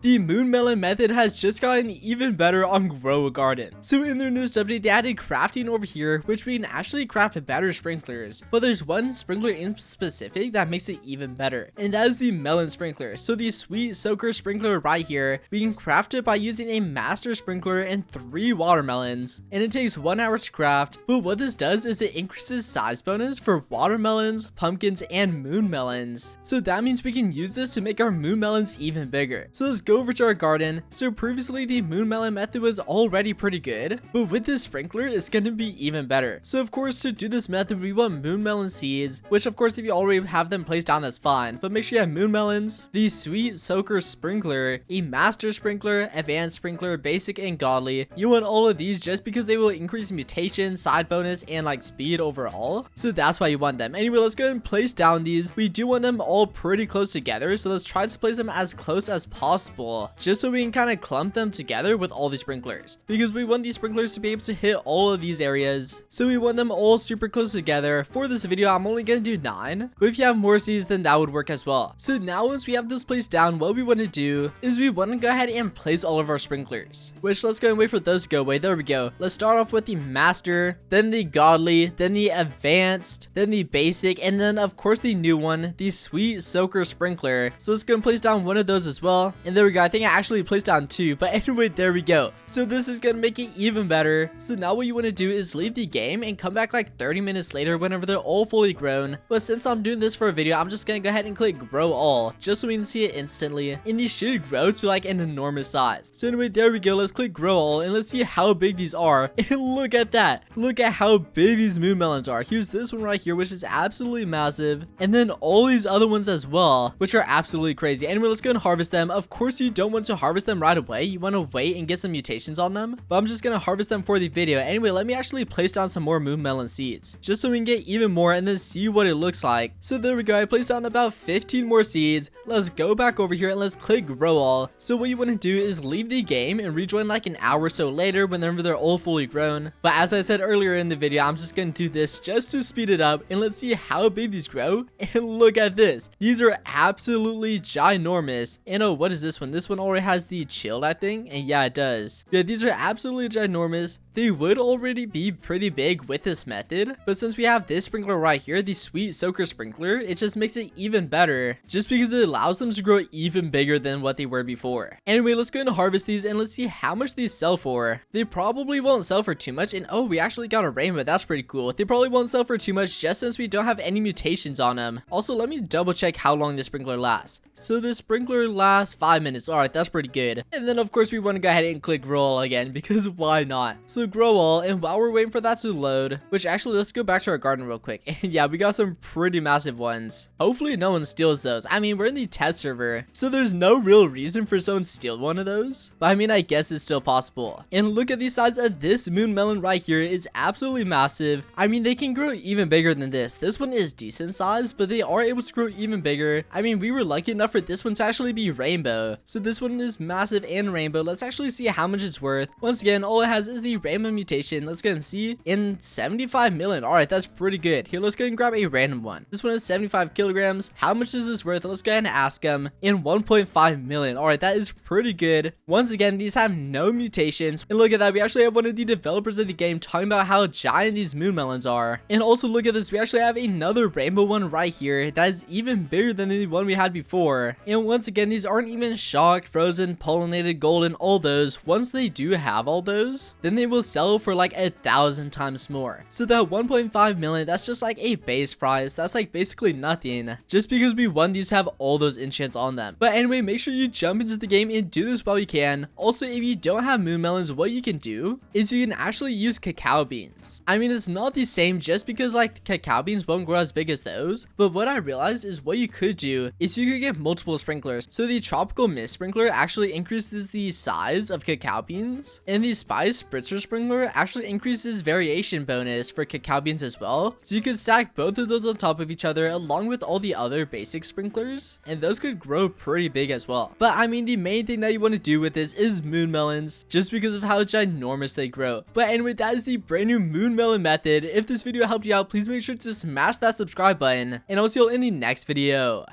the moon melon method has just gotten even better on Grow a Garden. So in their newest update, they added crafting over here, which we can actually craft better sprinklers. But there's one sprinkler in specific that makes it even better, and that is the melon sprinkler. So the sweet soaker sprinkler right here, we can craft it by using a master sprinkler and 3 watermelons, and it takes 1 hour to craft. But what this does is it increases size bonus for watermelons, pumpkins, and moon melons. So that means we can use this to make our moon melons even bigger. So let's go over to our garden. So previously the moon melon method was already pretty good, but with this sprinkler it's going to be even better. So of course, to do this method we want moon melon seeds, which of course if you already have them placed down that's fine, but make sure you have moon melons, the sweet soaker sprinkler, a master sprinkler, advanced sprinkler, basic, and godly. You want all of these just because they will increase mutation, side bonus, and like speed overall. So that's why you want them. Anyway, let's go ahead and place down these. We do want them all pretty close together, so let's try to place them as close as possible, just so we can kind of clump them together with all these sprinklers, because we want these sprinklers to be able to hit all of these areas. So we want them all super close together. For this video I'm only gonna do 9, but if you have more seeds then that would work as well. So now once we have this placed down, what we want to do is we want to go ahead and place all of our sprinklers, which let's go and wait for those to go away. There we go. Let's start off with the master, then the godly, then the advanced, then the basic, and then of course the new one, the sweet soaker sprinkler. So let's go and place down one of those as well, and there we go. I think I actually placed down 2, but anyway, there we go. So this is gonna make it even better. So now what you want to do is leave the game and come back like 30 minutes later whenever they're all fully grown. But since I'm doing this for a video, I'm just gonna go ahead and click grow all, just so we can see it instantly, and these should grow to like an enormous size. So anyway, there we go. Let's click grow all and let's see how big these are. And look at that, look at how big these moon melons are. Here's this one right here, which is absolutely massive, and then all these other ones as well, which are absolutely crazy. Anyway, let's go and harvest them. Of course you don't want to harvest them right away, you want to wait and get some mutations on them, but I'm just gonna harvest them for the video. Anyway, let me actually place down some more moon melon seeds, just so we can get even more and then see what it looks like. So there we go, I placed down about 15 more seeds. Let's go back over here and let's click grow all. So what you want to do is leave the game and rejoin like an hour or so later whenever they're all fully grown. But as I said earlier in the video, I'm just gonna do this just to speed it up, and let's see how big these grow. And look at this, these are absolutely ginormous. And oh, what is this one? This one already has the chilled, I think, and yeah, it does. Yeah, these are absolutely ginormous. They would already be pretty big with this method, but since we have this sprinkler right here, the sweet soaker sprinkler, it just makes it even better, just because it allows them to grow even bigger than what they were before. Anyway, let's go ahead and harvest these and let's see how much these sell for. They probably won't sell for too much, and oh, we actually got a rainbow. That's pretty cool. They probably won't sell for too much just since we don't have any mutations on them. Also, let me double check how long this sprinkler lasts. So this sprinkler lasts 5 minutes. All right, that's pretty good. And then of course we want to go ahead and click grow all again, because why not? So grow all, and while we're waiting for that to load, which actually let's go back to our garden real quick. And yeah, we got some pretty massive ones. Hopefully no one steals those. I mean, we're in the test server, so there's no real reason for someone to steal one of those, but I mean, I guess it's still possible. And look at the size of this moon melon right here, is absolutely massive. I mean, they can grow even bigger than this. This one is decent size, but they are able to grow even bigger. I mean, we were lucky enough for this one to actually be rainbow, so this one is massive and rainbow. Let's actually see how much it's worth. Once again, all it has is the rainbow mutation. Let's go and see. In 75 million. All right, that's pretty good. Here, let's go and grab a random one. This one is 75 kilograms. How much is this worth? Let's go ahead and ask them. In 1.5 million. All right, that is pretty good. Once again, these have no mutations, and look at that, we actually have one of the developers of the game talking about how giant these moon melons are. And also look at this, we actually have another rainbow one right here that is even bigger than the one we had before. And once again, these aren't even shocked, frozen, pollinated, golden, all those. Once they do have all those, then they will sell for like 1,000 times more. So that 1.5 million, that's just like a base price. That's like basically nothing, just because we want these to have all those enchants on them. But anyway, make sure you jump into the game and do this while you can. Also, if you don't have moon melons, what you can do is you can actually use cacao beans. I mean, it's not the same just because like cacao beans won't grow as big as those, but what I realized is what you could do is you could get multiple sprinklers. So the tropical mist sprinkler actually increases the size of cacao beans, and the spice spritzer sprinkler actually increases variation bonus for cacao beans as well. So you could stack both of those on top of each other along with all the other basic sprinklers, and those could grow pretty big as well. But I mean, the main thing that you want to do with this is moon melons, just because of how ginormous they grow. But anyway, that is the brand new moon melon method. If this video helped you out, please make sure to smash that subscribe button, and I'll see you all in the next video.